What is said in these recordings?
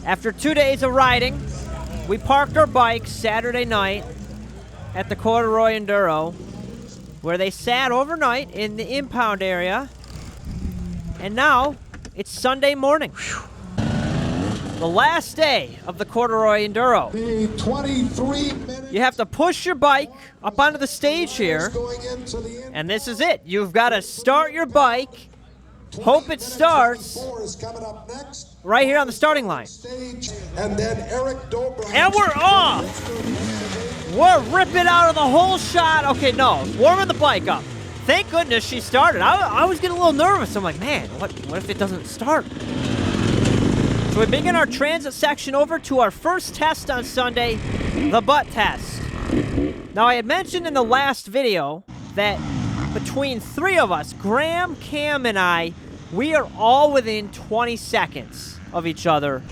After 2 days of riding, we parked our bikes Saturday night at the Corduroy Enduro, where they sat overnight in the impound area, and now it's Sunday morning. The last day of the Corduroy Enduro. The 23 minutes. You have to push your bike up onto the stage here, and this is it. You've got to start your bike, hope it starts, right here on the starting line. And then Eric Dobrik. And we're off! We're ripping out of the whole shot. Okay, no, warming the bike up. Thank goodness she started. I was getting a little nervous. I'm like, man, what if it doesn't start? So we begin our transit section over to our first test on Sunday, the butt test. Now, I had mentioned in the last video that between three of us, Graham, Cam, and I, we are all within 20 seconds of each other.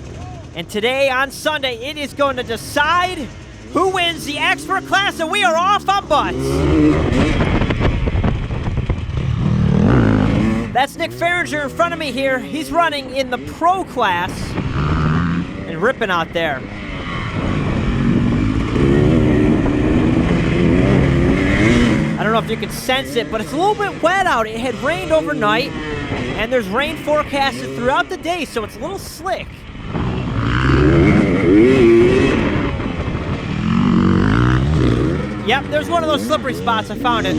And today, on Sunday, it is going to decide who wins the expert class, and we are off on butts. That's Nick Farringer in front of me here. He's running in the pro class and ripping out there. I don't know if you can sense it, but it's a little bit wet out. It had rained overnight, and there's rain forecasted throughout the day, so it's a little slick. Yep, there's one of those slippery spots. I found it.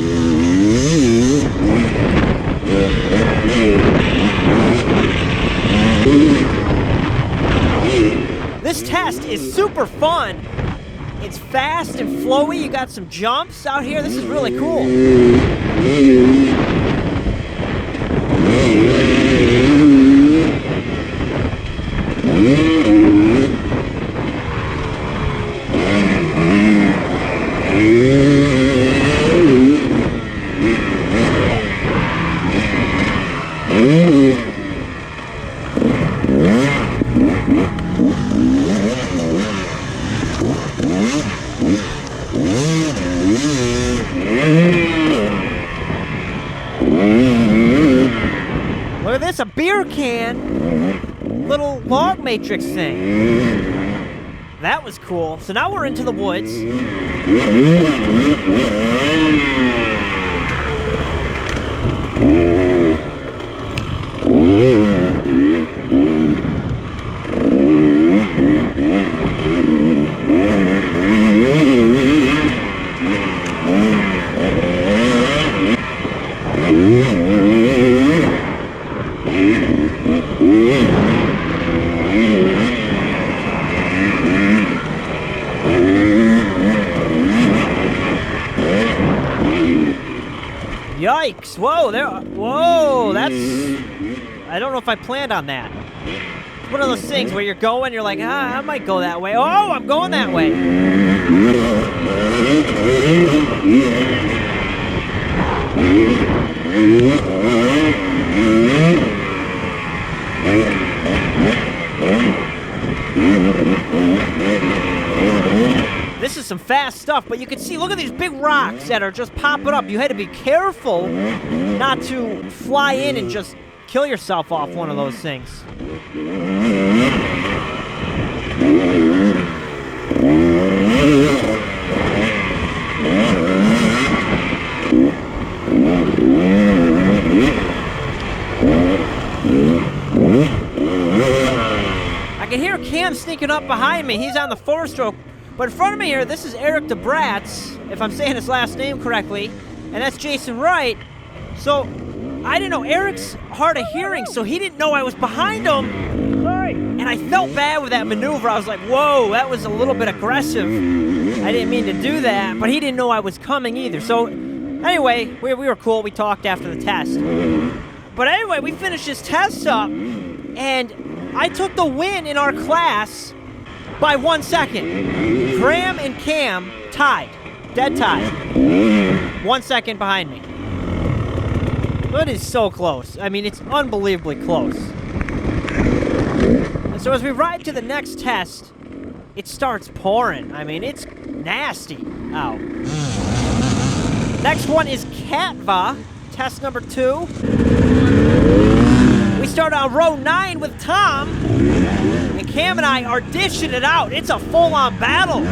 This test is super fun. It's fast and flowy. You got some jumps out here. This is really cool. Look at this, a beer can, little log matrix thing. That was cool. So now we're into the woods. Yikes! Whoa, that's... I don't know if I planned on that. It's one of those things where you're going, you're like, I might go that way. Oh, I'm going that way. This is some fast stuff, but you can see, look at these big rocks that are just popping up. You had to be careful not to fly in and just kill yourself off one of those things. I can hear Cam sneaking up behind me. He's on the four-stroke. But in front of me here, this is Eric DeBratz, if I'm saying his last name correctly, and that's Jason Wright. So I didn't know Eric's hard of hearing, so he didn't know I was behind him. And I felt bad with that maneuver. I was like, whoa, that was a little bit aggressive. I didn't mean to do that, but he didn't know I was coming either. So anyway, we were cool. We talked after the test. But anyway, we finished this test up, and I took the win in our class by 1 second. Graham and Cam tied. Dead tie. 1 second behind me. It is so close. I mean, it's unbelievably close. And so as we ride to the next test, it starts pouring. I mean, it's nasty out. Next one is KATVA, test number 2. We start on row 9 with Tom. And Cam and I are dishing it out. It's a full-on battle.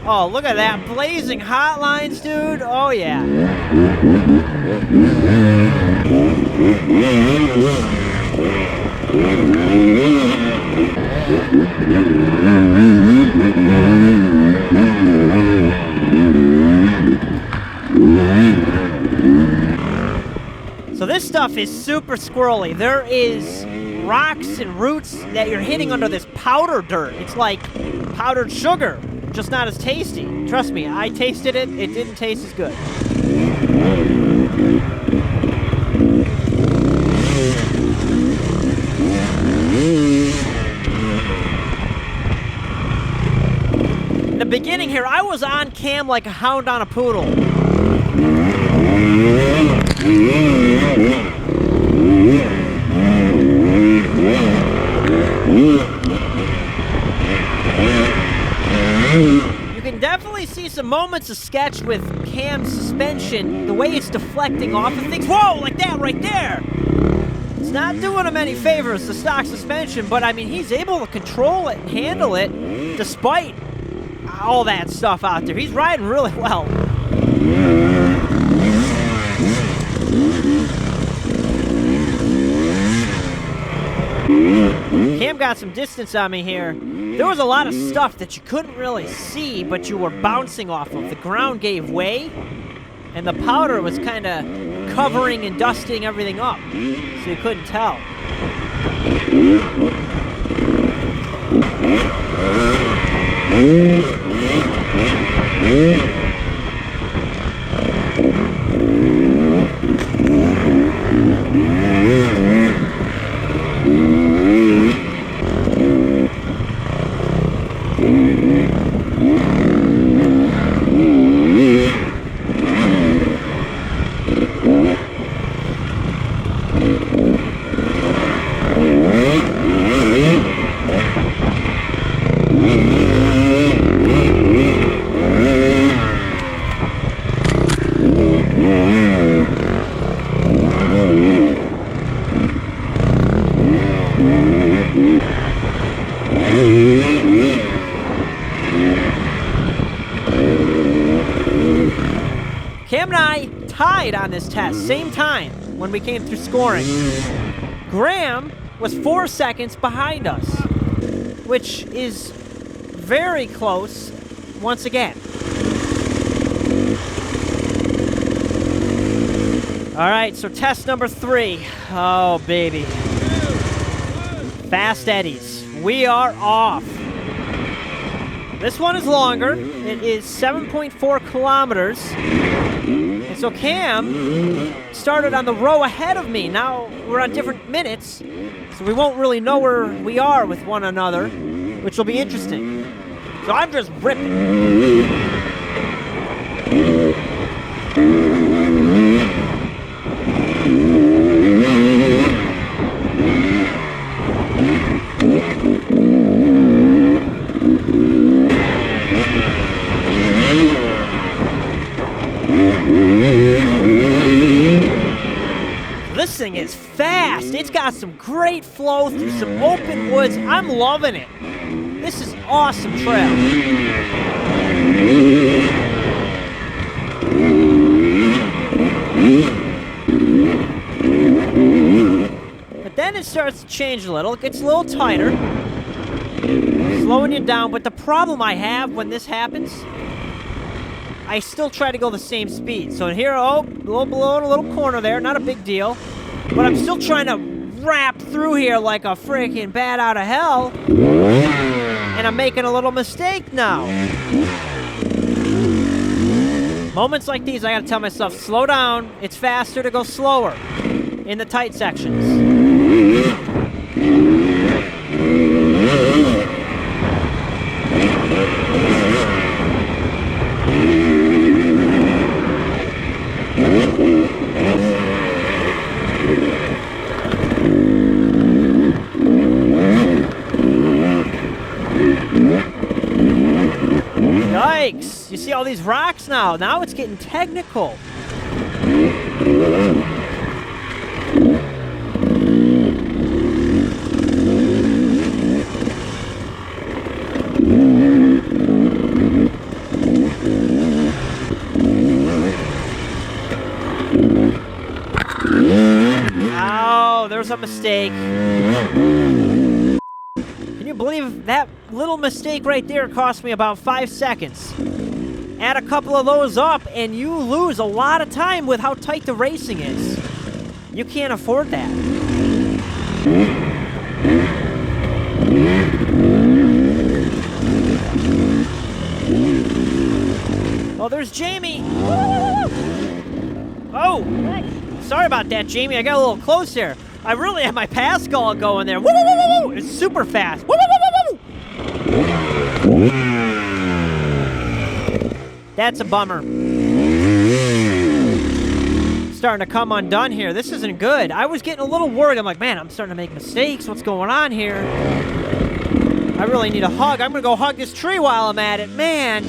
Oh, look at that. Blazing hot lines, dude. Oh, yeah. So this stuff is super squirrely. There is rocks and roots that you're hitting under this powder dirt. It's like powdered sugar, just not as tasty. Trust me, I tasted it. It didn't taste as good. In the beginning here, I was on Cam like a hound on a poodle. You can definitely see some moments of sketch with Cam's suspension, the way it's deflecting off of things. Whoa, like that right there. It's not doing him any favors, the stock suspension, but I mean, he's able to control it and handle it despite all that stuff out there. He's riding really well. Cam got some distance on me here. There was a lot of stuff that you couldn't really see, but you were bouncing off of. The ground gave way, and the powder was kind of covering and dusting everything up, so you couldn't tell. Cam and I tied on this test, same time when we came through scoring. Graham was 4 seconds behind us, which is very close once again. All right, so test number 3. Oh, baby. Fast Eddies. We are off. This one is longer. It is 7.4 kilometers. And so Cam started on the row ahead of me. Now we're on different minutes, so we won't really know where we are with one another, which will be interesting. So I'm just ripping. This thing is fast. It's got some great flow through some open woods. I'm loving it. This is awesome trail. But then it starts to change a little. It gets a little tighter, slowing you down. But the problem I have when this happens, I still try to go the same speed. So here, oh, a little below in a little corner there, not a big deal. But I'm still trying to wrap through here like a freaking bat out of hell. And I'm making a little mistake now. Moments like these, I gotta tell myself, slow down. It's faster to go slower in the tight sections. Yikes! You see all these rocks? fast now. Now it's getting technical. Oh, there's a mistake. Can you believe that little mistake right there cost me about 5 seconds? Add a couple of those up, and you lose a lot of time with how tight the racing is. You can't afford that. Oh, there's Jamie. Oh, sorry about that, Jamie. I got a little close there. I really have my pass call going there. Woo, woo, woo, woo. It's super fast. Woo, woo, woo, woo, woo. That's a bummer. Starting to come undone here. This isn't good. I was getting a little worried. I'm like, man, I'm starting to make mistakes. What's going on here? I really need a hug. I'm going to go hug this tree while I'm at it. Man.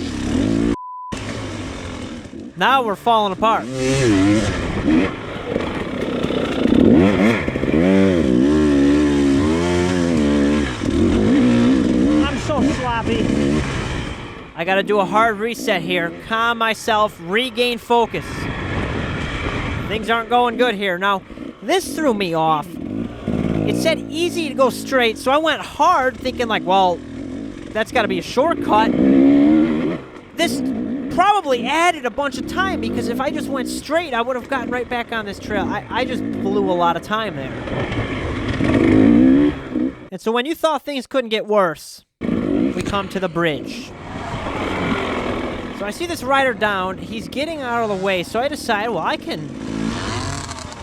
Now we're falling apart. I'm so sloppy. I gotta do a hard reset here. Calm myself, regain focus. Things aren't going good here. Now, this threw me off. It said easy to go straight, so I went hard thinking like, well, that's gotta be a shortcut. This probably added a bunch of time because if I just went straight, I would have gotten right back on this trail. I just blew a lot of time there. And so when you thought things couldn't get worse, we come to the bridge. So I see this rider down. He's getting out of the way, so I decide, well, I can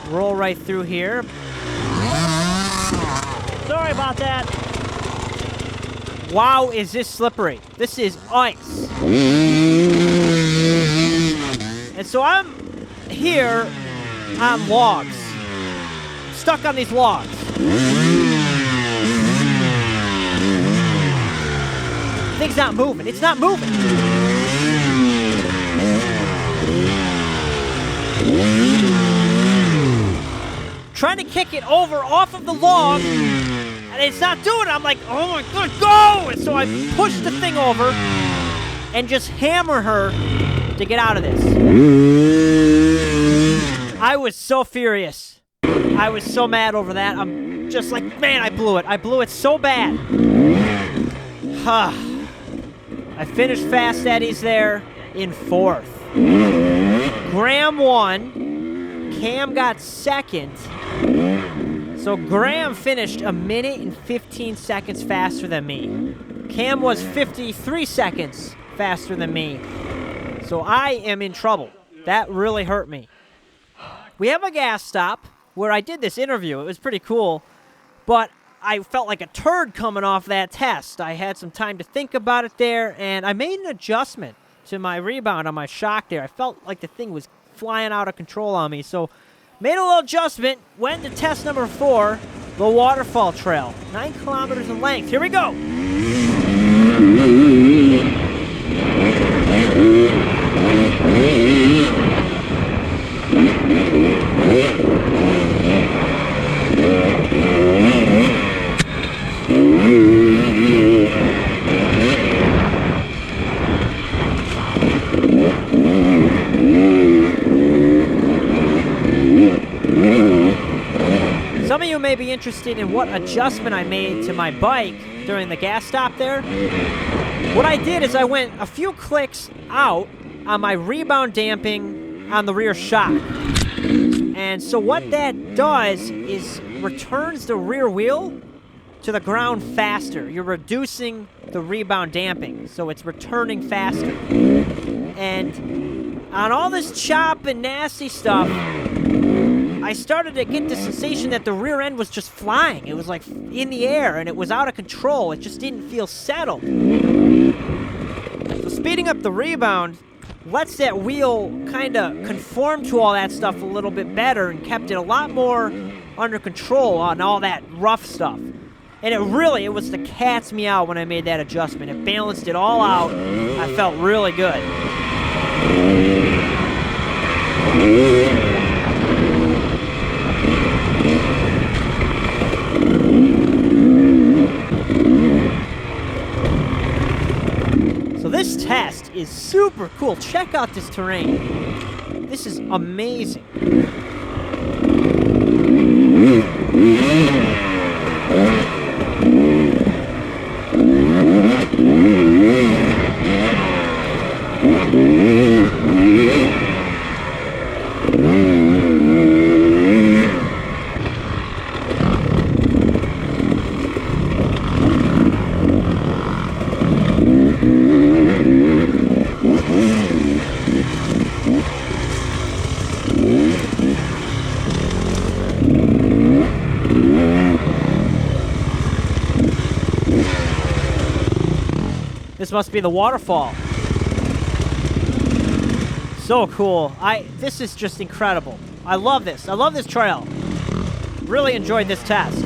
roll right through here. Sorry about that. Wow, is this slippery. This is ice. And so I'm here on logs. Stuck on these logs. Thing's not moving. It's not moving. Trying to kick it over off of the log, and it's not doing it. I'm like, oh my God, go! And so I push the thing over and just hammer her to get out of this. I was so furious. I was so mad over that. I'm just like, man, I blew it. I blew it so bad. I finished Fast Eddies there in 4th. Graham won. Cam got 2nd. So Graham finished 1 minute and 15 seconds faster than me. Cam was 53 seconds faster than me. So I am in trouble. That really hurt me. We have a gas stop where I did this interview. It was pretty cool. But I felt like a turd coming off that test. I had some time to think about it there, and I made an adjustment to my rebound on my shock there. I felt like the thing was flying out of control on me. So made a little adjustment, went to test number 4, the waterfall trail. 9 kilometers in length. Here we go. Some of you may be interested in what adjustment I made to my bike during the gas stop there. What I did is I went a few clicks out on my rebound damping on the rear shock. And so what that does is returns the rear wheel to the ground faster. You're reducing the rebound damping, so it's returning faster. And on all this chop and nasty stuff, I started to get the sensation that the rear end was just flying. It was like in the air, and it was out of control. It just didn't feel settled. So speeding up the rebound lets that wheel kind of conform to all that stuff a little bit better and kept it a lot more under control on all that rough stuff. And it was the cat's meow when I made that adjustment. It balanced it all out. I felt really good. So this test is super cool. Check out this terrain. This is amazing. This must be the waterfall. So cool. This is just incredible. I love this. I love this trail. Really enjoyed this test.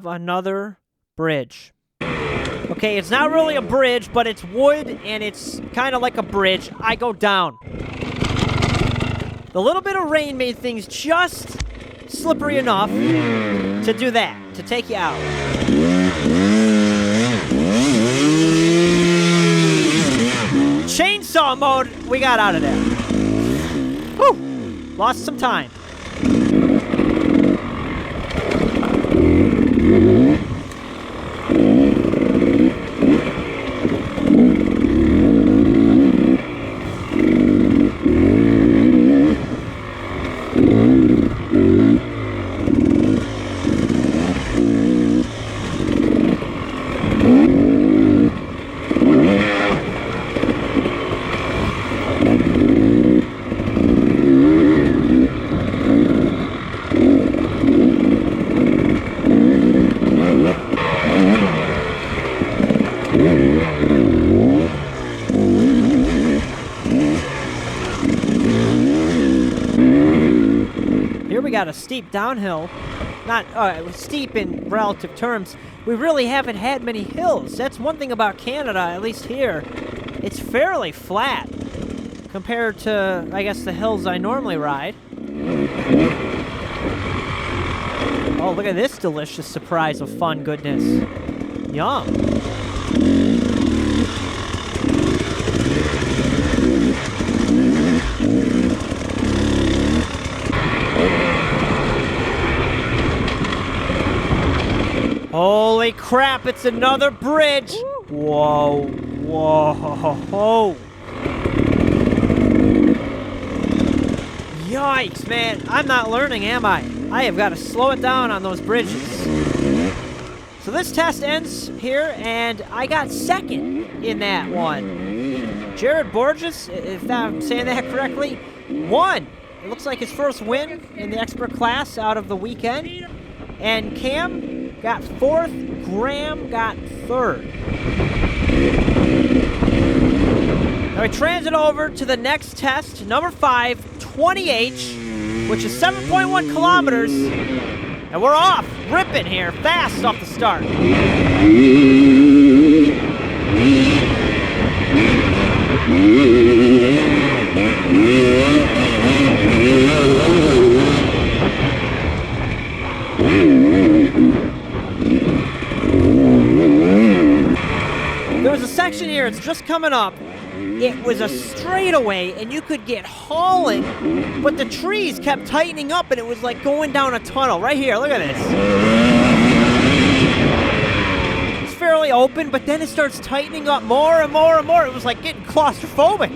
Another bridge. Okay, it's not really a bridge, but it's wood and it's kind of like a bridge. I go down. The little bit of rain made things just slippery enough to do that, to take you out. Chainsaw mode, we got out of there. Whew, lost some time. We got a steep downhill, not steep in relative terms. We really haven't had many hills. That's one thing about Canada, at least here. It's fairly flat compared to, I guess, the hills I normally ride. Oh, look at this delicious surprise of fun goodness. Yum. Holy crap, it's another bridge! Whoa, whoa. Yikes, man. I'm not learning, am I? I have got to slow it down on those bridges. So this test ends here, and I got second in that one. Jared Borges, if I'm saying that correctly, won. It looks like his first win in the expert class out of the weekend. And Cam got fourth, Graham got third. Now we transit over to the next test, number 5, 20H, which is 7.1 kilometers. And we're off, ripping here, fast off the start. There was a section here, it's just coming up. It was a straightaway, and you could get hauling, but the trees kept tightening up, and it was like going down a tunnel. Right here, look at this. It's fairly open, but then it starts tightening up more and more and more. It was like getting claustrophobic.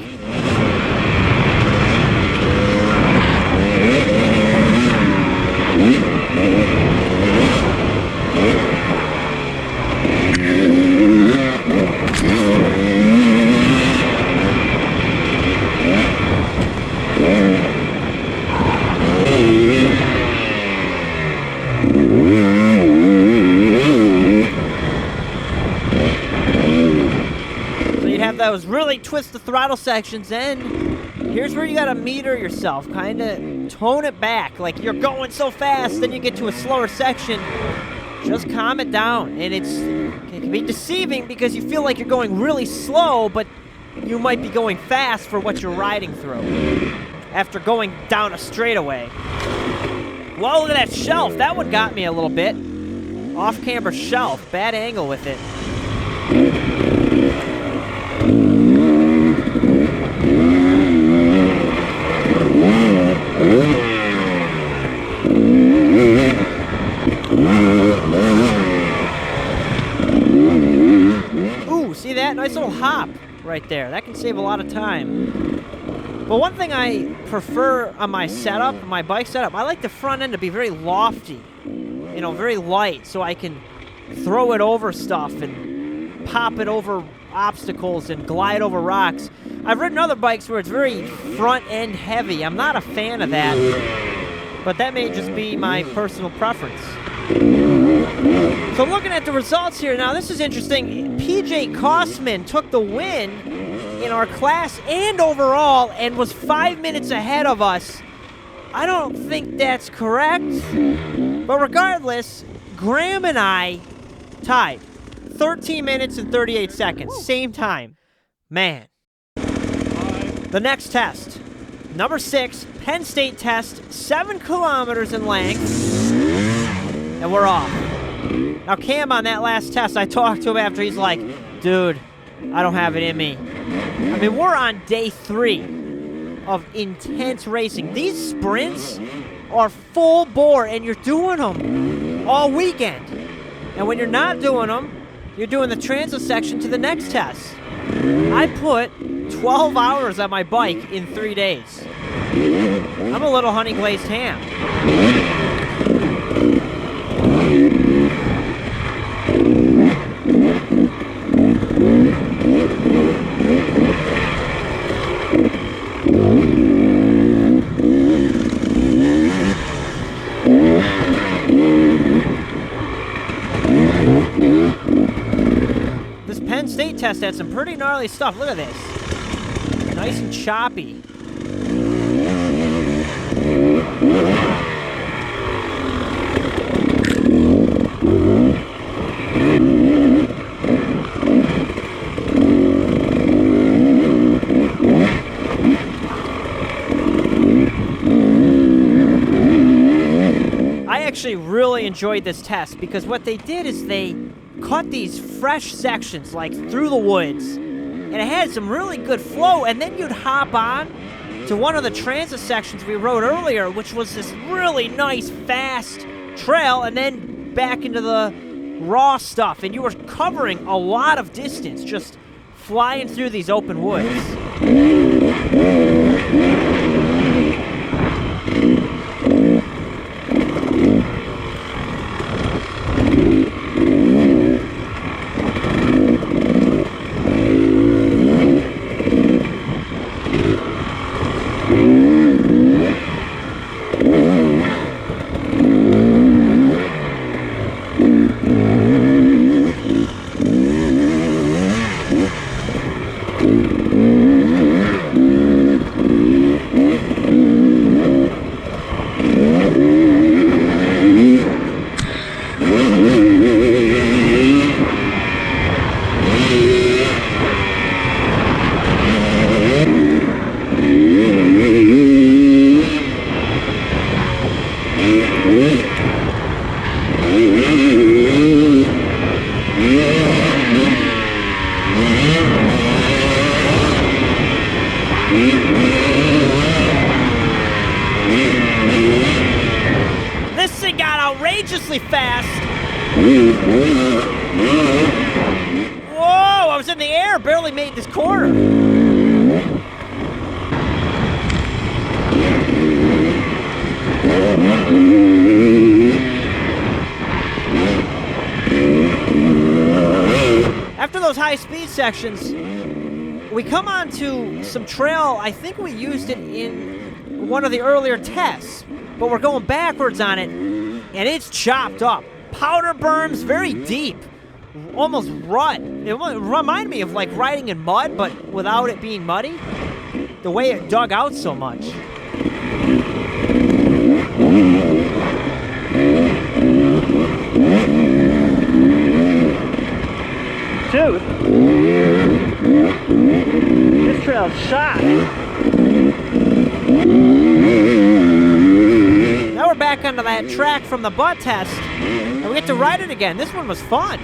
Those really twist the throttle sections, and here's where you gotta meter yourself, kind of tone it back. Like you're going so fast, then you get to a slower section. Just calm it down, and it can be deceiving because you feel like you're going really slow, but you might be going fast for what you're riding through after going down a straightaway. Well, look at that shelf. That one got me a little bit. Off-camber shelf, bad angle with it. Ooh, see that? Nice little hop right there. That can save a lot of time. But one thing I prefer on my setup, my bike setup, I like the front end to be very lofty, you know, very light, so I can throw it over stuff and pop it over obstacles and glide over rocks. I've ridden other bikes where it's very front end heavy. I'm not a fan of that, but that may just be my personal preference. So looking at the results here now, this is interesting. PJ Kosman took the win in our class and overall and was 5 minutes ahead of us. I don't think that's correct, but regardless, Graham and I tied. 13 minutes and 38 seconds, same time. Man. The next test, number 6, Penn State test, 7 kilometers in length, and we're off. Now Cam on that last test, I talked to him after, he's like, dude, I don't have it in me. I mean, we're on day 3 of intense racing. These sprints are full bore, and you're doing them all weekend. And when you're not doing them, you're doing the transit section to the next test. I put 12 hours on my bike in 3 days. I'm a little honey glazed ham. This Penn State test had some pretty gnarly stuff. Look at this. Nice and choppy. I actually really enjoyed this test because what they did is they cut these fresh sections like through the woods, and it had some really good flow, and then you'd hop on to one of the transit sections we rode earlier, which was this really nice fast trail, and then back into the raw stuff, and you were covering a lot of distance just flying through these open woods. Whoa, I was in the air, barely made this corner. After those high-speed sections, we come on to some trail. I think we used it in one of the earlier tests, but we're going backwards on it, and it's chopped up. Powder berms, very deep, almost rut. It reminded me of like riding in mud, but without it being muddy. The way it dug out so much. Dude, this trail's shot. Now we're back onto that track from the butt test, and we get to ride it again. This one was fun.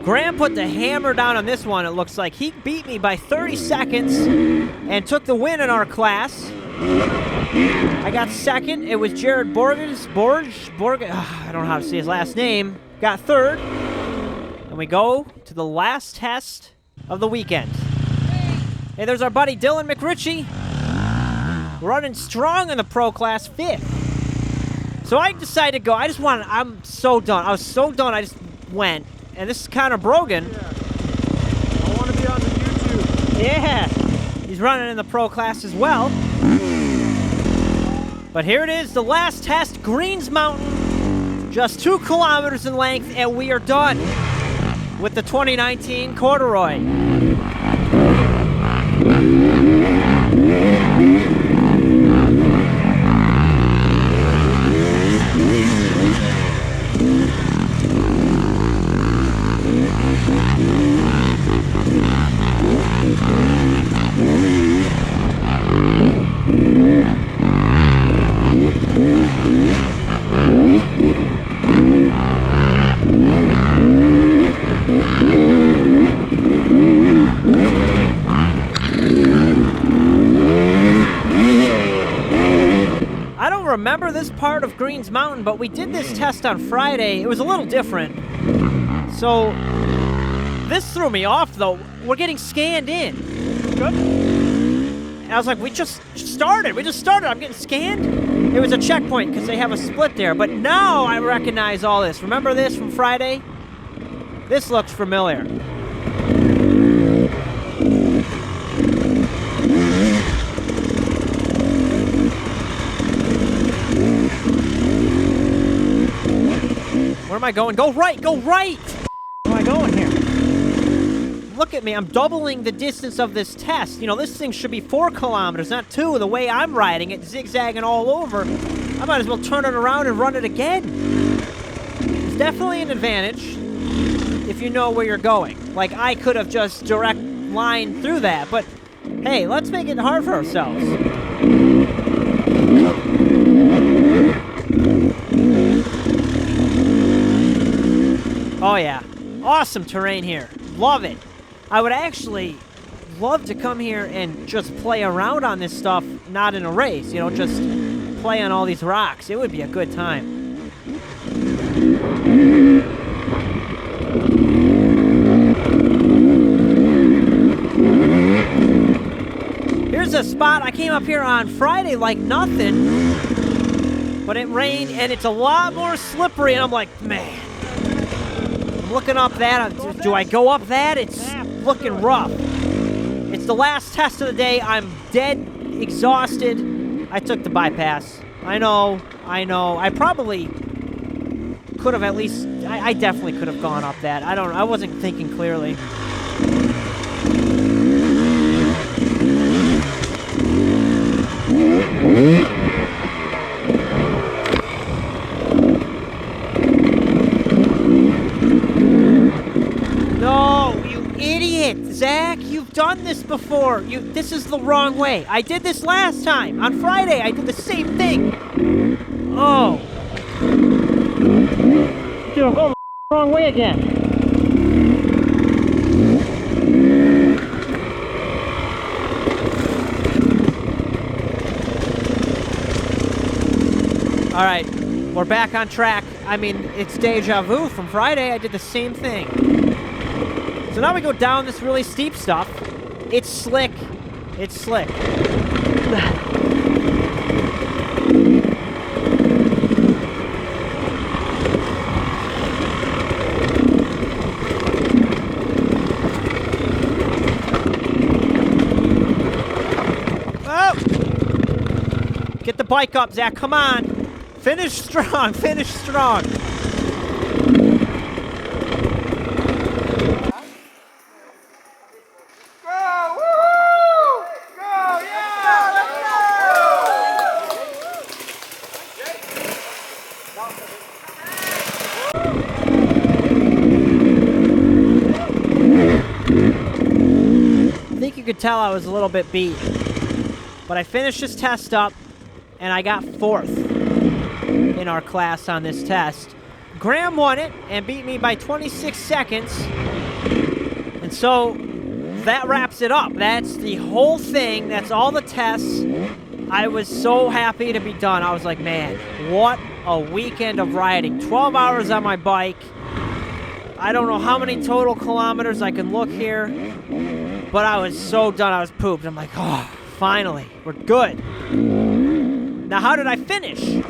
Graham put the hammer down on this one, it looks like. He beat me by 30 seconds and took the win in our class. I got second. It was Jared Borges. I don't know how to say his last name. Got third. And we go to the last test of the weekend. Hey, there's our buddy Dylan McRitchie. Running strong in the pro class, 5th. So I decided to go. I'm so done. I was so done, I just went. And this is Connor Brogan. Yeah. I want to be on the YouTube. Yeah. He's running in the pro class as well. But here it is, the last test, Greens Mountain. Just 2 kilometers in length, and we are done with the 2019 Corduroy. Remember this part of Greens Mountain, but we did this test on Friday. It was a little different. So this threw me off, though. We're getting scanned in. Good. And I was like, we just started. I'm getting scanned. It was a checkpoint because they have a split there. But now I recognize all this. Remember this from Friday? This looks familiar. Where am I going? Go right! Go right! Where am I going here? Look at me. I'm doubling the distance of this test. You know, this thing should be 4 kilometers, not 2. The way I'm riding it, zigzagging all over, I might as well turn it around and run it again. It's definitely an advantage if you know where you're going. Like, I could have just direct lined through that, but hey, let's make it hard for ourselves. Oh yeah, awesome terrain here. Love it. I would actually love to come here and just play around on this stuff, not in a race, you know, just play on all these rocks. It would be a good time. Here's a spot. I came up here on Friday like nothing, but it rained and it's a lot more slippery, and I'm like, man. Looking up that, do I go up that? It's looking rough. It's the last test of the day. I'm dead, exhausted. I took the bypass. I know. I probably could have at least, I definitely could have gone up that. I wasn't thinking clearly. No, you idiot! Zach, you've done this before. This is the wrong way. I did this last time. On Friday, I did the same thing. Oh. shoot, I'm going the wrong way again. All right, we're back on track. I mean, it's deja vu from Friday. I did the same thing. So now we go down this really steep stuff. It's slick. It's slick. Oh! Get the bike up, Zach. Come on. Finish strong. Finish strong. I think you could tell I was a little bit beat. But I finished this test up, and I got 4th in our class on this test. Graham won it and beat me by 26 seconds. And so that wraps it up. That's the whole thing. That's all the tests. I was so happy to be done. I was like, man, what a weekend of riding. 12 hours on my bike. I don't know how many total kilometers. I can look here. But I was so done. I was pooped. I'm like, oh, finally, we're good. Now, how did I finish?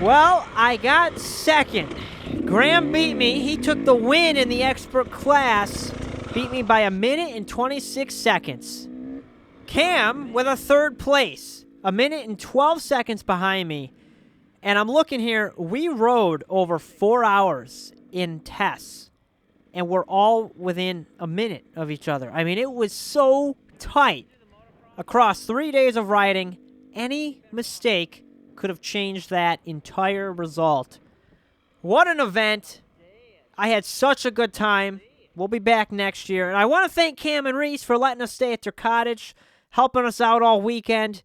Well, I got 2nd. Graham beat me. He took the win in the expert class. Beat me by 1 minute and 26 seconds. Cam with a 3rd place. 1 minute and 12 seconds behind me. And I'm looking here. We rode over 4 hours in tests. And we're all within a minute of each other. I mean, it was so tight. Across 3 days of riding, any mistake could have changed that entire result. What an event. I had such a good time. We'll be back next year. And I want to thank Cam and Reese for letting us stay at their cottage, helping us out all weekend.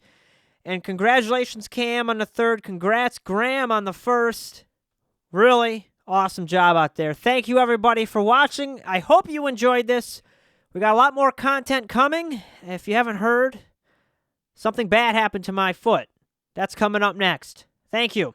And congratulations, Cam, on the 3rd. Congrats, Graham, on the 1st. Really awesome job out there. Thank you, everybody, for watching. I hope you enjoyed this. We got a lot more content coming. If you haven't heard, something bad happened to my foot. That's coming up next. Thank you.